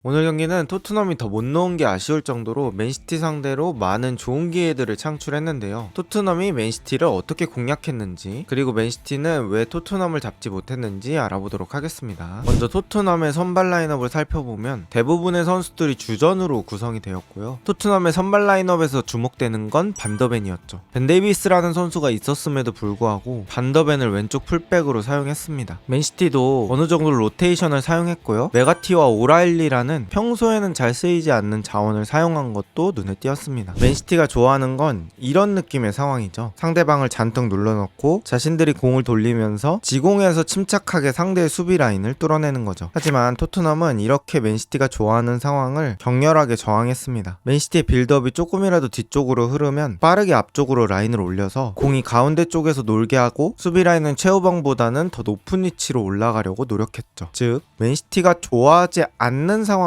오늘 경기는 토트넘이 더 못 넣은 게 아쉬울 정도로 맨시티 상대로 많은 좋은 기회들을 창출했는데요. 토트넘이 맨시티를 어떻게 공략했는지, 그리고 맨시티는 왜 토트넘을 잡지 못했는지 알아보도록 하겠습니다. 먼저 토트넘의 선발 라인업을 살펴보면 대부분의 선수들이 주전으로 구성이 되었고요. 토트넘의 선발 라인업에서 주목되는 건 반더벤이었죠. 벤 데이비스라는 선수가 있었음에도 불구하고 반더벤을 왼쪽 풀백으로 사용했습니다. 맨시티도 어느 정도 로테이션을 사용했고요. 메가티와 오라일리라는 평소에는 잘 쓰이지 않는 자원을 사용한 것도 눈에 띄었습니다. 맨시티가 좋아하는 건 이런 느낌의 상황이죠. 상대방을 잔뜩 눌러놓고 자신들이 공을 돌리면서 지공에서 침착하게 상대의 수비 라인을 뚫어내는 거죠. 하지만 토트넘은 이렇게 맨시티가 좋아하는 상황을 격렬하게 저항했습니다. 맨시티의 빌드업이 조금이라도 뒤쪽으로 흐르면 빠르게 앞쪽으로 라인을 올려서 공이 가운데 쪽에서 놀게 하고 수비 라인은 최후방보다는 더 높은 위치로 올라가려고 노력했죠. 즉 맨시티가 좋아하지 않는 상황으로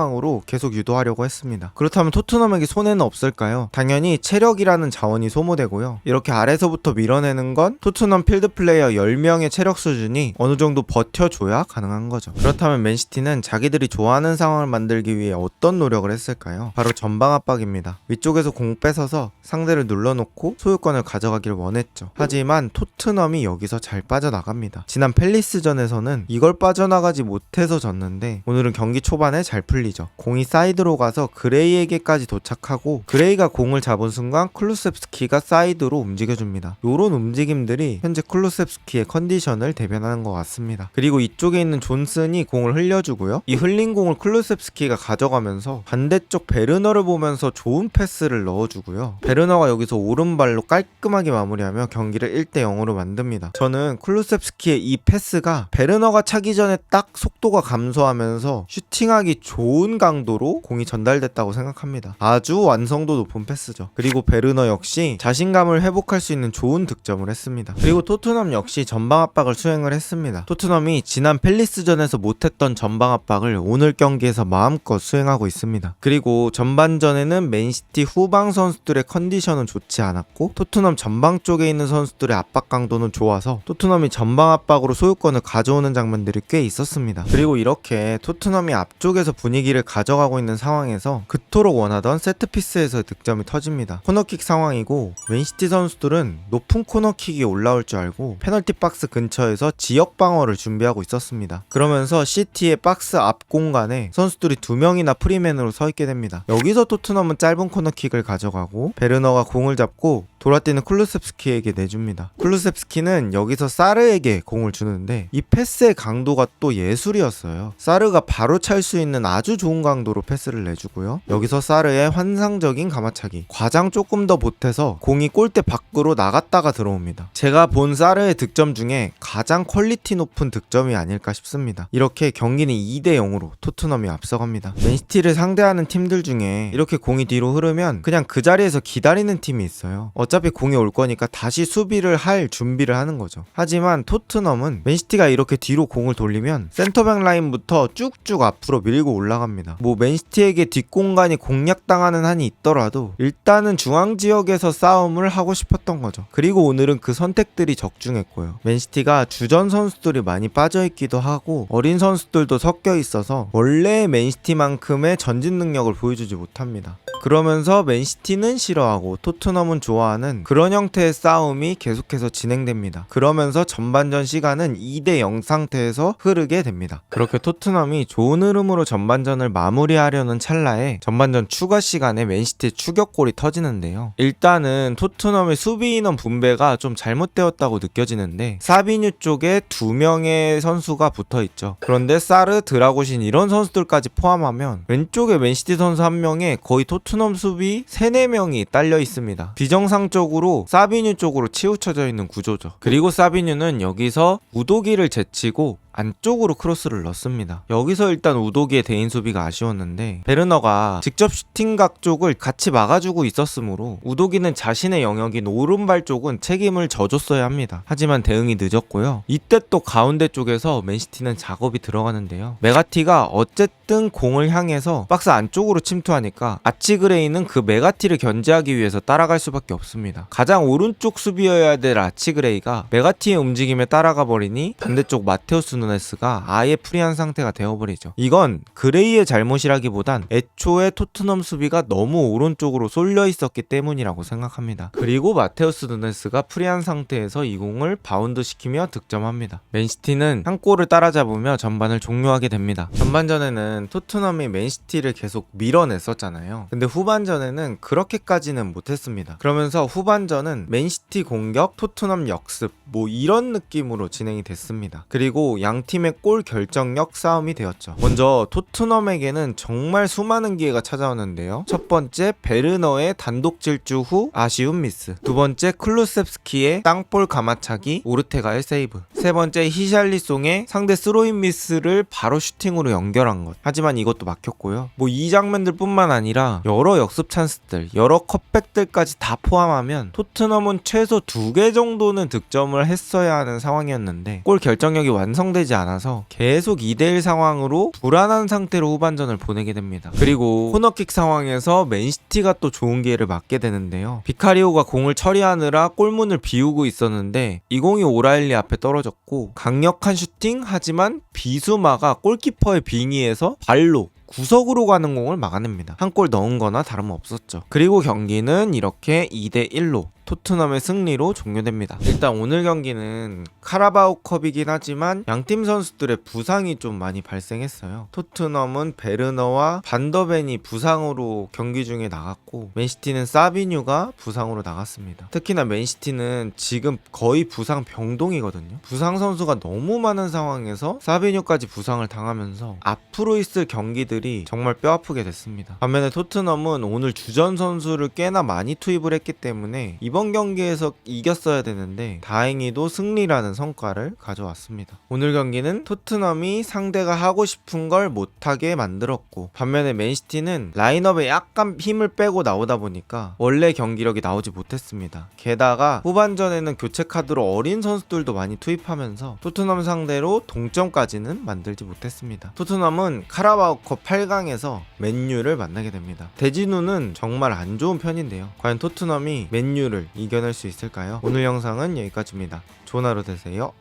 계속 유도하려고 했습니다. 그렇다면 토트넘에게 손해는 없을까요? 당연히 체력이라는 자원이 소모되고요. 이렇게 아래서부터 밀어내는 건 토트넘 필드 플레이어 10명의 체력 수준이 어느 정도 버텨줘야 가능한 거죠. 그렇다면 맨시티는 자기들이 좋아하는 상황을 만들기 위해 어떤 노력을 했을까요? 바로 전방 압박입니다. 위쪽에서 공 뺏어서 상대를 눌러놓고 소유권을 가져가길 원했죠. 하지만 토트넘이 여기서 잘 빠져나갑니다. 지난 팰리스전에서는 이걸 빠져나가지 못해서 졌는데 오늘은 경기 초반에 잘 풀리죠. 공이 사이드로 가서 그레이에게까지 도착하고 그레이가 공을 잡은 순간 쿨루셉스키가 사이드로 움직여줍니다. 요런 움직임들이 현재 쿨루셉스키의 컨디션을 대변하는 것 같습니다. 그리고 이쪽에 있는 존슨이 공을 흘려주고요. 이 흘린 공을 쿨루셉스키가 가져가면서 반대쪽 베르너를 보면서 좋은 패스를 넣어주고요. 베르너가 여기서 오른발로 깔끔하게 마무리하며 경기를 1대0으로 만듭니다. 저는 쿨루셉스키의 이 패스가 베르너가 차기 전에 딱 속도가 감소하면서 슈팅하기 좋은 강도로 공이 전달됐다고 생각합니다. 아주 완성도 높은 패스죠. 그리고 베르너 역시 자신감을 회복할 수 있는 좋은 득점을 했습니다. 그리고 토트넘 역시 전방 압박을 수행을 했습니다. 토트넘이 지난 팰리스전에서 못했던 전방 압박을 오늘 경기에서 마음껏 수행하고 있습니다. 그리고 전반전에는 맨시티 후방 선수들의 컨디션은 좋지 않았고 토트넘 전방 쪽에 있는 선수들의 압박 강도는 좋아서 토트넘이 전방 압박으로 소유권을 가져오는 장면들이 꽤 있었습니다. 그리고 이렇게 토트넘이 앞쪽에서 분위기를 가져가고 있는 상황에서 그토록 원하던 세트피스에서 득점이 터집니다. 코너킥 상황이고 맨시티 선수들은 높은 코너킥이 올라올 줄 알고 페널티 박스 근처에서 지역 방어를 준비하고 있었습니다. 그러면서 시티의 박스 앞 공간에 선수들이 2명이나 프리맨으로 서 있게 됩니다. 여기서 토트넘은 짧은 코너킥을 가져가고 베르너가 공을 잡고 돌아뛰는 쿨루셉스키에게 내줍니다. 쿨루셉스키는 여기서 사르에게 공을 주는데 이 패스의 강도가 또 예술이었어요. 사르가 바로 찰 수 있는 아주 좋은 강도로 패스를 내주고요. 여기서 사르의 환상적인 가마차기. 과장 조금 더 보태서 공이 골대 밖으로 나갔다가 들어옵니다. 제가 본 사르의 득점 중에 가장 퀄리티 높은 득점이 아닐까 싶습니다. 이렇게 경기는 2대0으로 토트넘이 앞서갑니다. 맨시티를 상대하는 팀들 중에 이렇게 공이 뒤로 흐르면 그냥 그 자리에서 기다리는 팀이 있어요. 어차피 공이 올 거니까 다시 수비를 할 준비를 하는 거죠. 하지만 토트넘은 맨시티가 이렇게 뒤로 공을 돌리면 센터백 라인부터 쭉쭉 앞으로 밀고 올라갑니다. 뭐 맨시티에게 뒷공간이 공략당하는 한이 있더라도 일단은 중앙 지역에서 싸움을 하고 싶었던 거죠. 그리고 오늘은 그 선택들이 적중했고요. 맨시티가 주전 선수들이 많이 빠져있기도 하고 어린 선수들도 섞여 있어서 원래의 맨시티만큼의 전진 능력을 보여주지 못합니다. 그러면서 맨시티는 싫어하고 토트넘은 좋아하는 그런 형태의 싸움이 계속해서 진행됩니다. 그러면서 전반전 시간은 2대0 상태에서 흐르게 됩니다. 그렇게 토트넘이 좋은 흐름으로 전반전을 마무리하려는 찰나에 전반전 추가 시간에 맨시티의 추격골이 터지는데요. 일단은 토트넘의 수비 인원 분배가 좀 잘못되었다고 느껴지는데 사비뉴 쪽에 2명의 선수가 붙어있죠. 그런데 사르, 드라고신 이런 선수들까지 포함하면 왼쪽에 맨시티 선수 1명에 거의 토트넘 수비 3-4명이 딸려 있습니다. 비정상적으로 사비뉴 쪽으로 치우쳐져 있는 구조죠. 그리고 사비뉴는 여기서 우도기를 제치고 안쪽으로 크로스를 넣습니다. 여기서 일단 우도기의 대인 수비가 아쉬웠는데 베르너가 직접 슈팅각 쪽을 같이 막아주고 있었으므로 우도기는 자신의 영역인 오른발 쪽은 책임을 져줬어야 합니다. 하지만 대응이 늦었고요. 이때 또 가운데 쪽에서 맨시티는 작업이 들어가는데요. 메가티가 어쨌든 공을 향해서 박스 안쪽으로 침투하니까 아치그레이는 그 메가티를 견제하기 위해서 따라갈 수밖에 없습니다. 가장 오른쪽 수비여야 될 아치그레이가 메가티의 움직임에 따라가 버리니 반대쪽 마테우스는 누네스가 아예 프리한 상태가 되어버리죠. 이건 그레이의 잘못이라기보단 애초에 토트넘 수비가 너무 오른쪽으로 쏠려 있었기 때문이라고 생각합니다. 그리고 마테우스 누네스가 프리한 상태에서 이 공을 바운드 시키며 득점합니다. 맨시티는 한 골을 따라잡으며 전반을 종료하게 됩니다. 전반전에는 토트넘이 맨시티를 계속 밀어냈었잖아요. 근데 후반전에는 그렇게까지는 못했습니다. 그러면서 후반전은 맨시티 공격, 토트넘 역습 뭐 이런 느낌으로 진행이 됐습니다. 그리고 양 팀의 골 결정력 싸움이 되었죠. 먼저 토트넘에게는 정말 수많은 기회가 찾아오는데요. 첫 번째 베르너의 단독 질주 후 아쉬운 미스, 두 번째 클루셉스키의 땅볼 가마차기 오르테가의 세이브, 세 번째 히샬리송의 상대 스로인 미스를 바로 슈팅으로 연결한 것. 하지만 이것도 막혔고요. 뭐 이 장면들 뿐만 아니라 여러 역습 찬스들, 여러 컷백들까지 다 포함하면 토트넘은 최소 2개 정도는 득점을 했어야 하는 상황이었는데 골 결정력이 완성되지 않아서 계속 2대1 상황으로 불안한 상태로 후반전을 보내게 됩니다. 그리고 코너킥 상황에서 맨시티가 또 좋은 기회를 맞게 되는데요. 비카리오가 공을 처리하느라 골문을 비우고 있었는데 이 공이 오라일리 앞에 떨어졌고 강력한 슈팅, 하지만 비수마가 골키퍼의 빙의에서 발로 구석으로 가는 공을 막아냅니다. 한 골 넣은 거나 다름없었죠. 그리고 경기는 이렇게 2대1로 토트넘의 승리로 종료됩니다. 일단 오늘 경기는 카라바오컵이긴 하지만 양팀 선수들의 부상이 좀 많이 발생했어요. 토트넘은 베르너와 반더벤이 부상으로 경기 중에 나갔고 맨시티는 사비뉴가 부상으로 나갔습니다. 특히나 맨시티는 지금 거의 부상 병동이거든요. 부상 선수가 너무 많은 상황에서 사비뉴까지 부상을 당하면서 앞으로 있을 경기들이 정말 뼈아프게 됐습니다. 반면에 토트넘은 오늘 주전 선수를 꽤나 많이 투입을 했기 때문에 이번 경기에서 이겼어야 되는데 다행히도 승리라는 성과를 가져왔습니다. 오늘 경기는 토트넘이 상대가 하고 싶은 걸 못하게 만들었고 반면에 맨시티는 라인업에 약간 힘을 빼고 나오다 보니까 원래 경기력이 나오지 못했습니다. 게다가 후반전에는 교체 카드로 어린 선수들도 많이 투입하면서 토트넘 상대로 동점까지는 만들지 못했습니다. 토트넘은 카라바오컵 8강에서 맨유를 만나게 됩니다. 대진우는 정말 안 좋은 편인데요. 과연 토트넘이 맨유를 이겨낼 수 있을까요? 오늘 영상은 여기까지입니다. 좋은 하루 되세요.